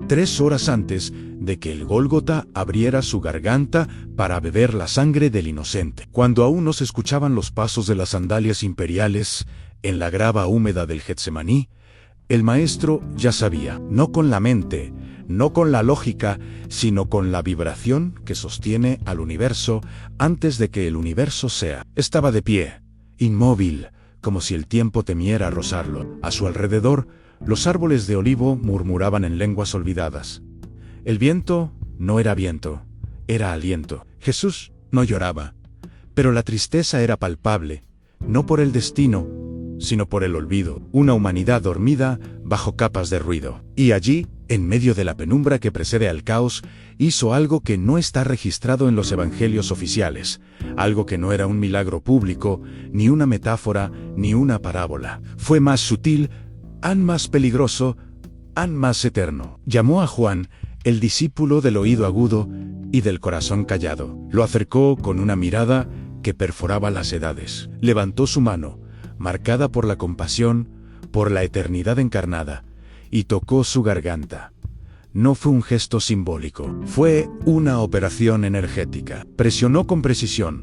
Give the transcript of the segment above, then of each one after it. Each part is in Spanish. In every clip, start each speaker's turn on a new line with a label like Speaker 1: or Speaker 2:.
Speaker 1: 3 horas antes de que el Gólgota abriera su garganta para beber la sangre del inocente. Cuando aún no se escuchaban los pasos de las sandalias imperiales en la grava húmeda del Getsemaní, el maestro ya sabía, no con la mente, no con la lógica, sino con la vibración que sostiene al universo antes de que el universo sea. Estaba de pie, inmóvil, como si el tiempo temiera rozarlo. A su alrededor, los árboles de olivo murmuraban en lenguas olvidadas. El viento no era viento, era aliento. Jesús no lloraba, pero la tristeza era palpable, no por el destino, sino por el olvido, una humanidad dormida bajo capas de ruido. Y allí, en medio de la penumbra que precede al caos, hizo algo que no está registrado en los evangelios oficiales, algo que no era un milagro público, ni una metáfora, ni una parábola. Fue más sutil, más peligroso, más eterno. Llamó a Juan, el discípulo del oído agudo y del corazón callado. Lo acercó con una mirada que perforaba las edades. Levantó su mano, marcada por la compasión, por la eternidad encarnada, y tocó su garganta. No fue un gesto simbólico, fue una operación energética. Presionó con precisión,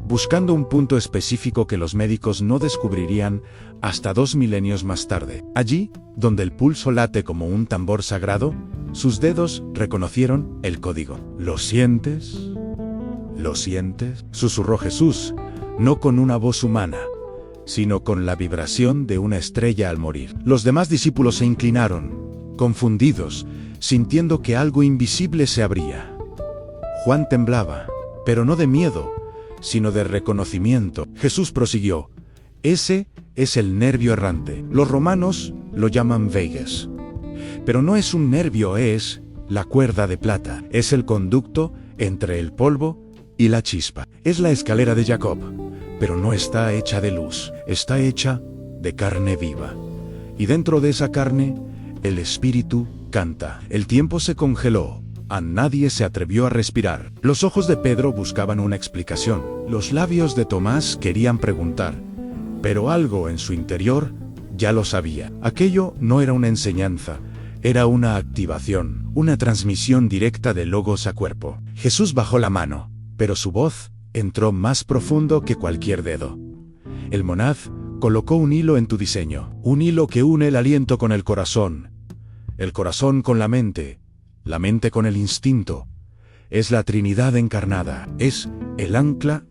Speaker 1: buscando un punto específico que los médicos no descubrirían hasta 2 milenios más tarde. Allí, donde el pulso late como un tambor sagrado, sus dedos reconocieron el código. ¿Lo sientes? ¿Lo sientes?, susurró Jesús, no con una voz humana, sino con la vibración de una estrella al morir. Los demás discípulos se inclinaron, confundidos, sintiendo que algo invisible se abría. Juan temblaba, pero no de miedo, sino de reconocimiento. Jesús prosiguió: ese es el nervio errante. Los romanos lo llaman vagus. Pero no es un nervio, es la cuerda de plata. Es el conducto entre el polvo y la chispa. Es la escalera de Jacob, pero no está hecha de luz, está hecha de carne viva. Y dentro de esa carne, el espíritu canta. El tiempo se congeló. A nadie se atrevió a respirar. Los ojos de Pedro buscaban una explicación. Los labios de Tomás querían preguntar. Pero algo en su interior ya lo sabía. Aquello no era una enseñanza, era una activación, una transmisión directa de logos a cuerpo. Jesús bajó la mano, pero su voz entró más profundo que cualquier dedo. El monad colocó un hilo en tu diseño, un hilo que une el aliento con el corazón con la mente con el instinto. Es la Trinidad encarnada, es el ancla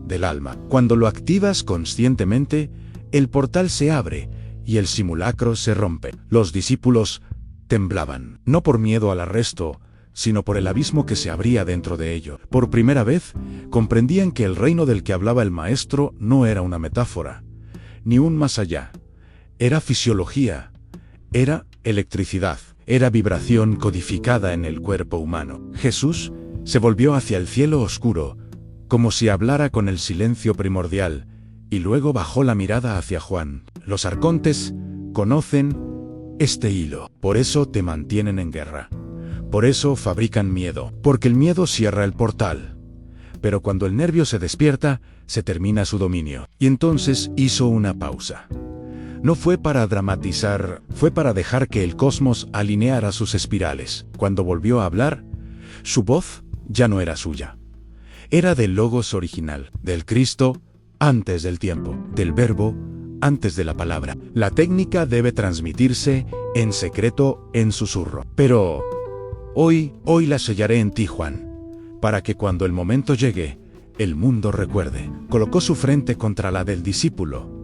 Speaker 1: del alma. Cuando lo activas conscientemente, el portal se abre y el simulacro se rompe. Los discípulos temblaban, no por miedo al arresto, sino por el abismo que se abría dentro de ello. Por primera vez, comprendían que el reino del que hablaba el Maestro no era una metáfora, ni un más allá. Era fisiología, era electricidad, era vibración codificada en el cuerpo humano. Jesús se volvió hacia el cielo oscuro, como si hablara con el silencio primordial, y luego bajó la mirada hacia Juan. Los arcontes conocen este hilo, por eso te mantienen en guerra. Por eso fabrican miedo, porque el miedo cierra el portal. Pero cuando el nervio se despierta, se termina su dominio. Y entonces hizo una pausa. No fue para dramatizar, fue para dejar que el cosmos alineara sus espirales. Cuando volvió a hablar, su voz ya no era suya. Era del Logos original, del Cristo antes del tiempo, del Verbo antes de la palabra. La técnica debe transmitirse en secreto, en susurro. Pero hoy la sellaré en ti, Juan, para que cuando el momento llegue, el mundo recuerde. Colocó su frente contra la del discípulo.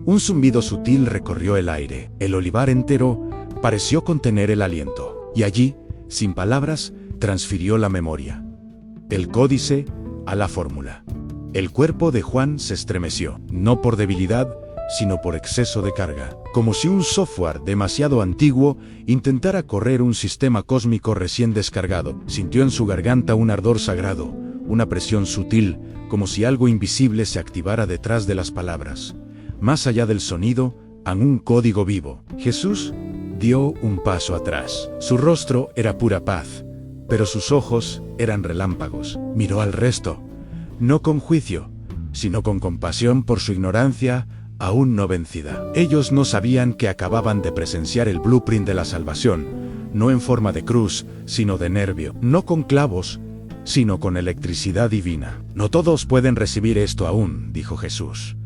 Speaker 1: Un zumbido sutil recorrió el aire. El olivar entero pareció contener el aliento. Y allí, sin palabras, transfirió la memoria. El códice a la fórmula. El cuerpo de Juan se estremeció, no por debilidad, sino por exceso de carga. Como si un software demasiado antiguo intentara correr un sistema cósmico recién descargado. Sintió en su garganta un ardor sagrado, una presión sutil, como si algo invisible se activara detrás de las palabras. Más allá del sonido, en un código vivo. Jesús dio un paso atrás. Su rostro era pura paz, pero sus ojos eran relámpagos. Miró al resto, no con juicio, sino con compasión por su ignorancia aún no vencida. Ellos no sabían que acababan de presenciar el blueprint de la salvación, no en forma de cruz, sino de nervio, no con clavos, sino con electricidad divina. No todos pueden recibir esto aún, dijo Jesús,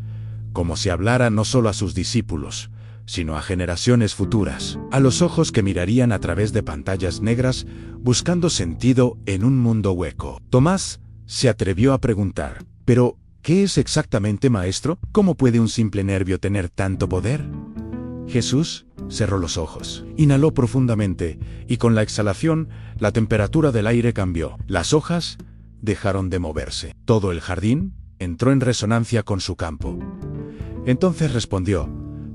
Speaker 1: como si hablara no solo a sus discípulos, sino a generaciones futuras, a los ojos que mirarían a través de pantallas negras, buscando sentido en un mundo hueco. Tomás se atrevió a preguntar, ¿pero qué es exactamente, maestro? ¿Cómo puede un simple nervio tener tanto poder? Jesús cerró los ojos, inhaló profundamente, y con la exhalación, la temperatura del aire cambió. Las hojas dejaron de moverse. Todo el jardín entró en resonancia con su campo. Entonces respondió,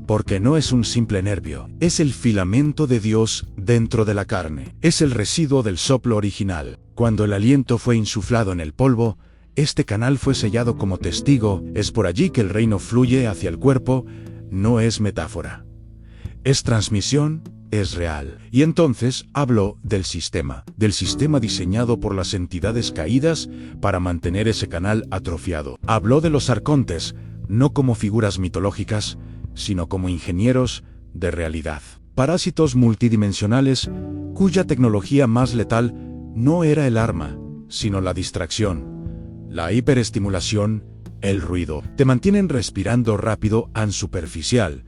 Speaker 1: porque no es un simple nervio, es el filamento de Dios dentro de la carne, es el residuo del soplo original. Cuando el aliento fue insuflado en el polvo, este canal fue sellado como testigo, es por allí que el reino fluye hacia el cuerpo, no es metáfora. Es transmisión, es real. Y entonces habló del sistema diseñado por las entidades caídas para mantener ese canal atrofiado. Habló de los arcontes, no como figuras mitológicas, sino como ingenieros de realidad. Parásitos multidimensionales cuya tecnología más letal no era el arma, sino la distracción, la hiperestimulación, el ruido. Te mantienen respirando rápido and superficial,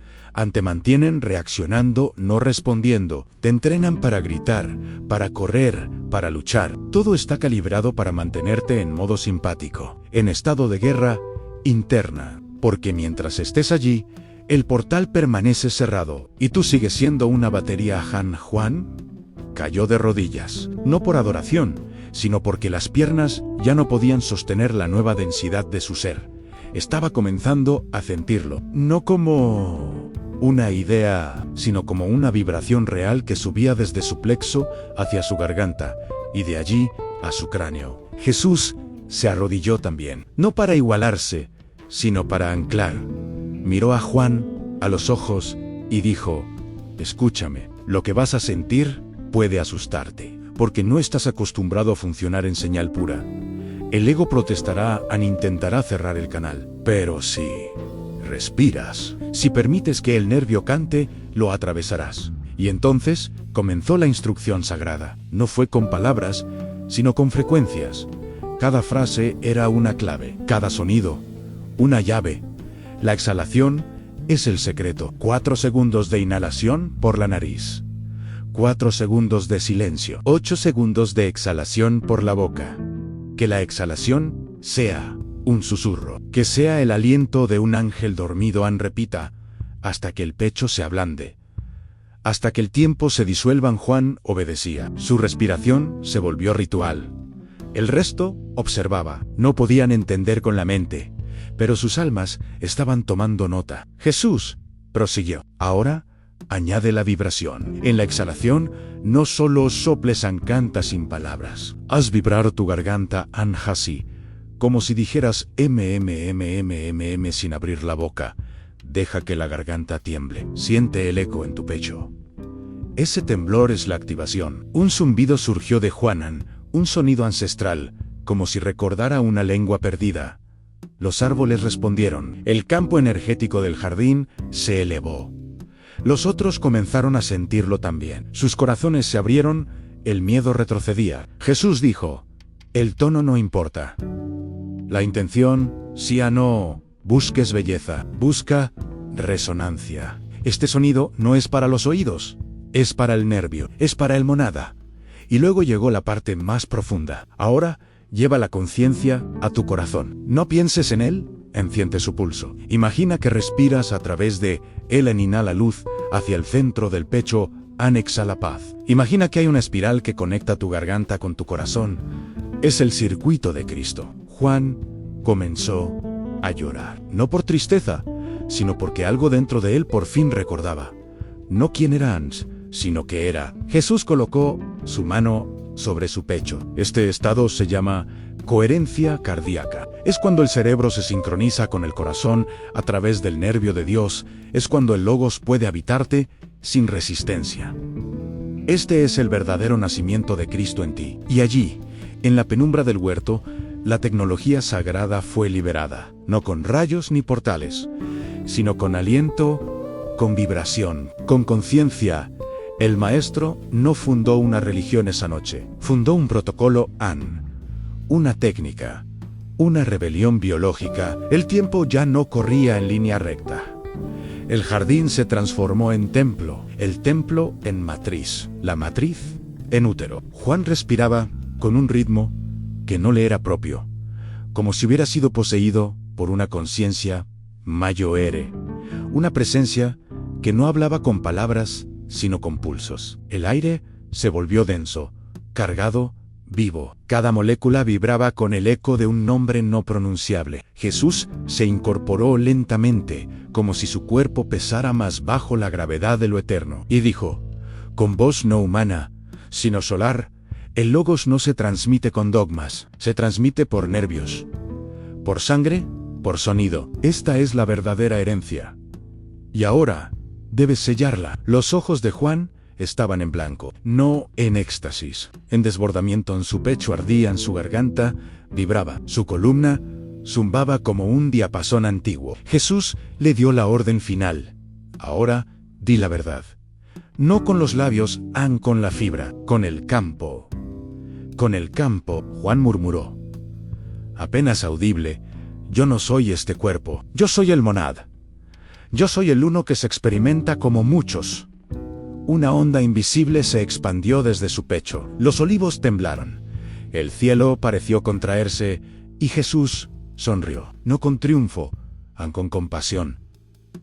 Speaker 1: te mantienen reaccionando, no respondiendo, te entrenan para gritar, para correr, para luchar. Todo está calibrado para mantenerte en modo simpático, en estado de guerra interna, porque mientras estés allí, el portal permanece cerrado, y tú sigues siendo una batería. Juan cayó de rodillas, no por adoración, sino porque las piernas ya no podían sostener la nueva densidad de su ser. Estaba comenzando a sentirlo, no como una idea, sino como una vibración real que subía desde su plexo hacia su garganta, y de allí a su cráneo. Jesús se arrodilló también, no para igualarse, sino para anclar. Miró a Juan a los ojos y dijo, escúchame, lo que vas a sentir puede asustarte, porque no estás acostumbrado a funcionar en señal pura. El ego protestará e intentará cerrar el canal, pero si respiras, si permites que el nervio cante, lo atravesarás. Y entonces comenzó la instrucción sagrada. No fue con palabras, sino con frecuencias. Cada frase era una clave, cada sonido, una llave. La exhalación es el secreto. 4 segundos de inhalación por la nariz. 4 segundos de silencio. 8 segundos de exhalación por la boca. Que la exhalación sea un susurro. Que sea el aliento de un ángel dormido. Repita, hasta que el pecho se ablande. Hasta que el tiempo se disuelva. Juan obedecía. Su respiración se volvió ritual. El resto observaba. No podían entender con la mente, pero sus almas estaban tomando nota. Jesús prosiguió. Ahora, añade la vibración. En la exhalación, no solo soples canta sin palabras. Haz vibrar tu garganta así, como si dijeras sin abrir la boca. Deja que la garganta tiemble. Siente el eco en tu pecho. Ese temblor es la activación. Un zumbido surgió de Juanan, un sonido ancestral, como si recordara una lengua perdida. Los árboles respondieron. El campo energético del jardín se elevó. Los otros comenzaron a sentirlo también. Sus corazones se abrieron, el miedo retrocedía. Jesús dijo, el tono no importa. La intención, sí o no, busques belleza, busca resonancia. Este sonido no es para los oídos, es para el nervio, es para el monada. Y luego llegó la parte más profunda. Ahora, lleva la conciencia a tu corazón. No pienses en él, enciende su pulso. Imagina que respiras a través de él. Inhala luz hacia el centro del pecho, exhala paz. Imagina que hay una espiral que conecta tu garganta con tu corazón. Es el circuito de Cristo. Juan comenzó a llorar, no por tristeza, sino porque algo dentro de él por fin recordaba. No quién era Hans, sino que era. Jesús colocó su mano sobre su pecho. Este estado se llama coherencia cardíaca. Es cuando el cerebro se sincroniza con el corazón a través del nervio de Dios. Es cuando el logos puede habitarte sin resistencia. Este es el verdadero nacimiento de Cristo en ti. Y allí, en la penumbra del huerto, la tecnología sagrada fue liberada, no con rayos ni portales, sino con aliento, con vibración, con conciencia. El maestro no fundó una religión esa noche, fundó un protocolo AN, una técnica, una rebelión biológica. El tiempo ya no corría en línea recta. El jardín se transformó en templo, el templo en matriz, la matriz en útero. Juan respiraba con un ritmo que no le era propio, como si hubiera sido poseído por una conciencia mayoere, una presencia que no hablaba con palabras, sino con pulsos. El aire se volvió denso, cargado, vivo. Cada molécula vibraba con el eco de un nombre no pronunciable. Jesús se incorporó lentamente, como si su cuerpo pesara más bajo la gravedad de lo eterno, y dijo, con voz no humana, sino solar, el logos no se transmite con dogmas, se transmite por nervios, por sangre, por sonido. Esta es la verdadera herencia. Y ahora, debes sellarla. Los ojos de Juan estaban en blanco, no en éxtasis, en desbordamiento. En su pecho ardía, en su garganta vibraba, su columna zumbaba como un diapasón antiguo. Jesús le dio la orden final. Ahora, di la verdad. No con los labios, con la fibra, con el campo. Con el campo, Juan murmuró, apenas audible, yo no soy este cuerpo, yo soy el monad. Yo soy el uno que se experimenta como muchos. Una onda invisible se expandió desde su pecho. Los olivos temblaron. El cielo pareció contraerse y Jesús sonrió, no con triunfo, con compasión,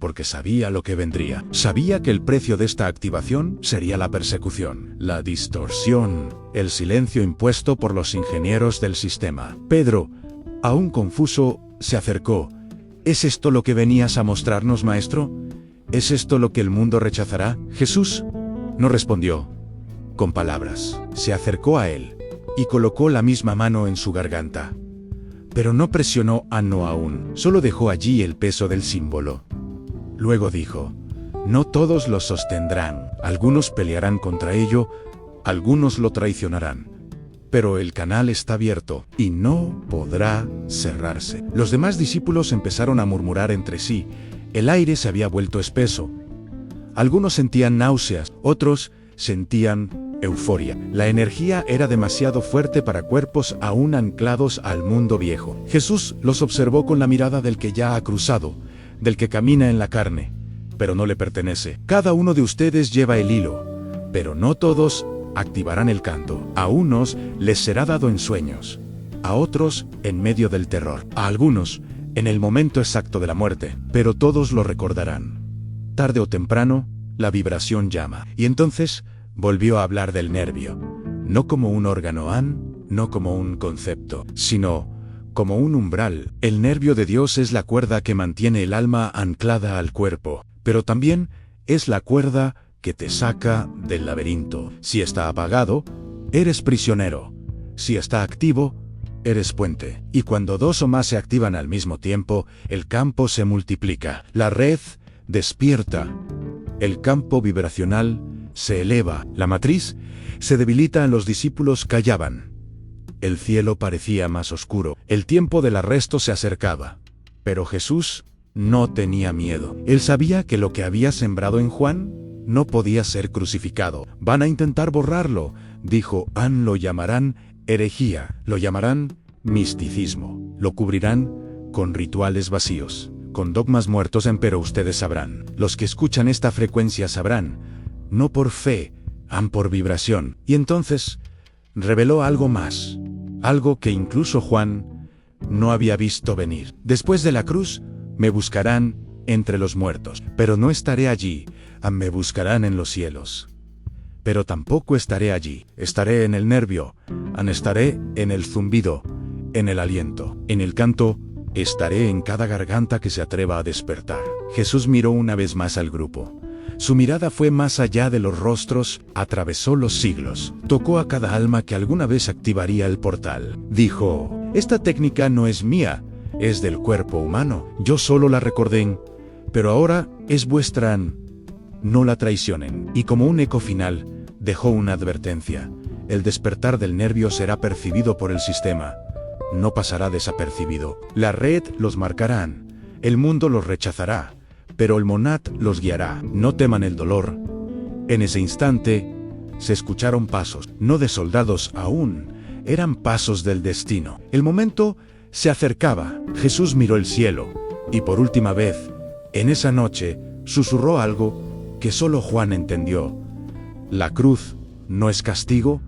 Speaker 1: porque sabía lo que vendría. Sabía que el precio de esta activación sería la persecución, la distorsión, el silencio impuesto por los ingenieros del sistema. Pedro, aún confuso, se acercó. ¿Es esto lo que venías a mostrarnos, maestro? ¿Es esto lo que el mundo rechazará? Jesús no respondió con palabras. Se acercó a él y colocó la misma mano en su garganta. Pero no presionó no aún, solo dejó allí el peso del símbolo. Luego dijo, no todos lo sostendrán, algunos pelearán contra ello, algunos lo traicionarán. Pero el canal está abierto y no podrá cerrarse. Los demás discípulos empezaron a murmurar entre sí. El aire se había vuelto espeso. Algunos sentían náuseas, otros sentían euforia. La energía era demasiado fuerte para cuerpos aún anclados al mundo viejo. Jesús los observó con la mirada del que ya ha cruzado, del que camina en la carne, pero no le pertenece. Cada uno de ustedes lleva el hilo, pero no todos activarán el canto. A unos les será dado en sueños, a otros en medio del terror, a algunos en el momento exacto de la muerte, pero todos lo recordarán. Tarde o temprano, la vibración llama. Y entonces volvió a hablar del nervio, no como un órgano no como un concepto, sino como un umbral. El nervio de Dios es la cuerda que mantiene el alma anclada al cuerpo, pero también es la cuerda que te saca del laberinto. Si está apagado, eres prisionero. Si está activo, eres puente. Y cuando dos o más se activan al mismo tiempo, el campo se multiplica. La red despierta. El campo vibracional se eleva. La matriz se debilita. Los discípulos callaban. El cielo parecía más oscuro. El tiempo del arresto se acercaba. Pero Jesús no tenía miedo. Él sabía que lo que había sembrado en Juan no podía ser crucificado. Van a intentar borrarlo, dijo. Lo llamarán herejía, lo llamarán misticismo, lo cubrirán con rituales vacíos, con dogmas muertos. Pero ustedes sabrán, los que escuchan esta frecuencia sabrán, no por fe, por vibración. Y entonces reveló algo más, algo que incluso Juan no había visto venir. Después de la cruz, me buscarán entre los muertos, pero no estaré allí. Me buscarán en los cielos, pero tampoco estaré allí. Estaré en el nervio, estaré en el zumbido, en el aliento, en el canto. Estaré en cada garganta que se atreva a despertar. Jesús miró una vez más al grupo. Su mirada fue más allá de los rostros, atravesó los siglos, tocó a cada alma que alguna vez activaría el portal. Dijo, esta técnica no es mía, es del cuerpo humano. Yo solo la recordé, pero ahora es vuestra. No la traicionen. Y como un eco final, dejó una advertencia. El despertar del nervio será percibido por el sistema. No pasará desapercibido. La red los marcarán. El mundo los rechazará. Pero el monad los guiará. No teman el dolor. En ese instante, se escucharon pasos, no de soldados aún, eran pasos del destino. El momento se acercaba. Jesús miró el cielo, y por última vez, en esa noche, susurró algo que solo Juan entendió. La cruz no es castigo,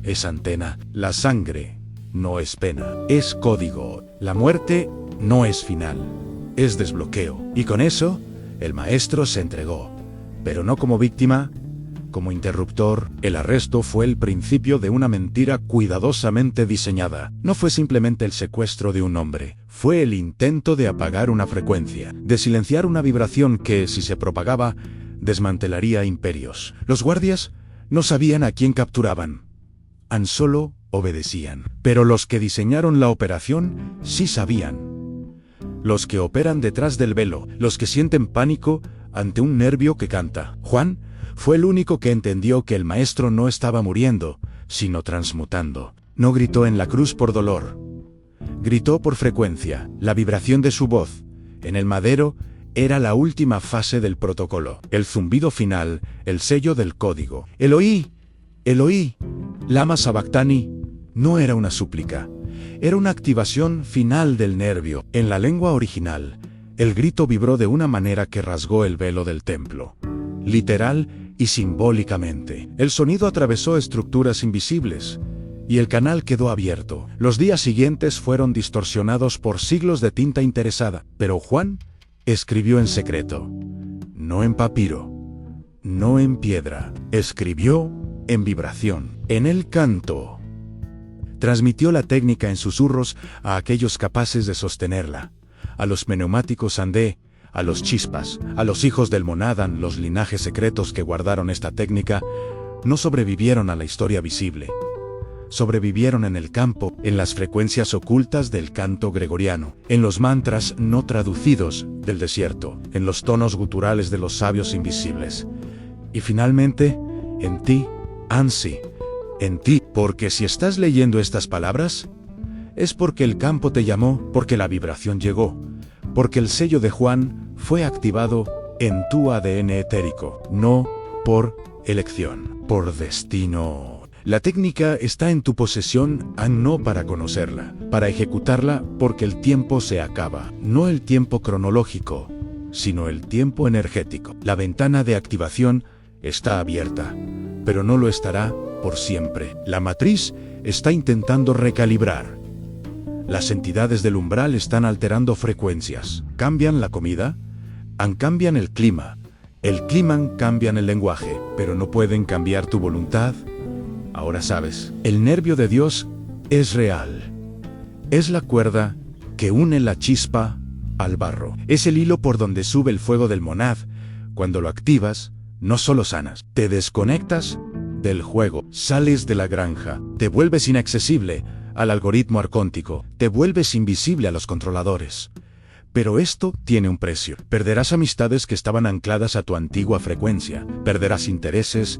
Speaker 1: es antena. La sangre no es pena, es código. La muerte no es final, es desbloqueo. Y con eso, el maestro se entregó, pero no como víctima, como interruptor. El arresto fue el principio de una mentira cuidadosamente diseñada. No fue simplemente el secuestro de un hombre, fue el intento de apagar una frecuencia, de silenciar una vibración que, si se propagaba, desmantelaría imperios. Los guardias no sabían a quién capturaban, tan solo obedecían. Pero los que diseñaron la operación sí sabían. Los que operan detrás del velo, los que sienten pánico ante un nervio que canta. Juan fue el único que entendió que el maestro no estaba muriendo, sino transmutando. No gritó en la cruz por dolor. Gritó por frecuencia. La vibración de su voz, en el madero, era la última fase del protocolo. El zumbido final, el sello del código. Eloí, Eloí, lama sabactani, no era una súplica. Era una activación final del nervio. En la lengua original, el grito vibró de una manera que rasgó el velo del templo. Literal y simbólicamente. El sonido atravesó estructuras invisibles, y el canal quedó abierto. Los días siguientes fueron distorsionados por siglos de tinta interesada, pero Juan escribió en secreto, no en papiro, no en piedra, escribió en vibración, en el canto. Transmitió la técnica en susurros a aquellos capaces de sostenerla, a los pneumáticos Andé, a los chispas, a los hijos del Monadan. Los linajes secretos que guardaron esta técnica no sobrevivieron a la historia visible. Sobrevivieron en el campo, en las frecuencias ocultas del canto gregoriano, en los mantras no traducidos del desierto, en los tonos guturales de los sabios invisibles. Y finalmente, en ti, Ansi, en ti, porque si estás leyendo estas palabras, es porque el campo te llamó, porque la vibración llegó, porque el sello de Juan fue activado en tu ADN etérico, no por elección, por destino. La técnica está en tu posesión, no para conocerla, para ejecutarla, porque el tiempo se acaba, no el tiempo cronológico, sino el tiempo energético. La ventana de activación está abierta, pero no lo estará por siempre. La matriz está intentando recalibrar. Las entidades del umbral están alterando frecuencias. Cambian la comida, cambian el clima cambian el lenguaje, pero no pueden cambiar tu voluntad. Ahora sabes, el nervio de Dios es real. Es la cuerda que une la chispa al barro. Es el hilo por donde sube el fuego del monad. Cuando lo activas, no solo sanas, te desconectas del juego, sales de la granja, te vuelves inaccesible al algoritmo arcóntico, te vuelves invisible a los controladores. Pero esto tiene un precio. Perderás amistades que estaban ancladas a tu antigua frecuencia, perderás intereses,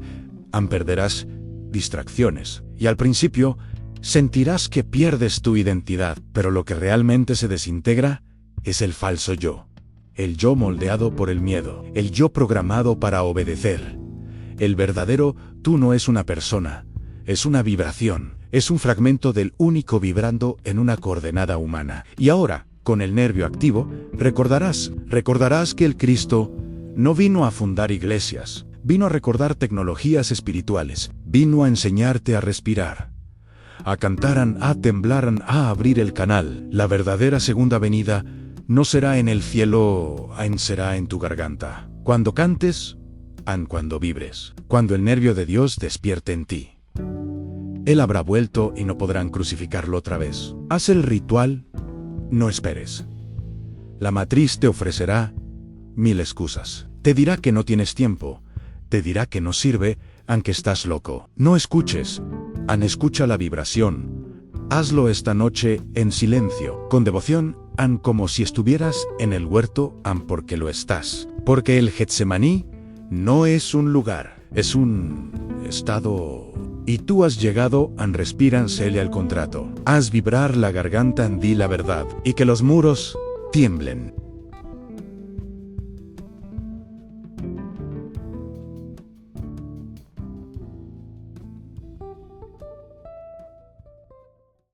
Speaker 1: perderás distracciones. Y al principio, sentirás que pierdes tu identidad, pero lo que realmente se desintegra es el falso yo. El yo moldeado por el miedo, el yo programado para obedecer. El verdadero tú no es una persona, es una vibración, es un fragmento del único vibrando en una coordenada humana. Y ahora, con el nervio activo, recordarás que el Cristo no vino a fundar iglesias, vino a recordar tecnologías espirituales, vino a enseñarte a respirar, a cantaran, a temblaran, a abrir el canal. La verdadera segunda venida no será en el cielo, será en tu garganta. Cuando cantes, cuando vibres, cuando el nervio de Dios despierte en ti. Él habrá vuelto y no podrán crucificarlo otra vez. Haz el ritual, no esperes. La matriz te ofrecerá 1000 excusas. Te dirá que no tienes tiempo, te dirá que no sirve, aunque estás loco. No escuches, escucha la vibración. Hazlo esta noche en silencio, con devoción, como si estuvieras en el huerto, porque lo estás. Porque el Getsemaní no es un lugar, es un estado. Y tú has llegado, respiran, selle al contrato. Haz vibrar la garganta, di la verdad, y que los muros tiemblen.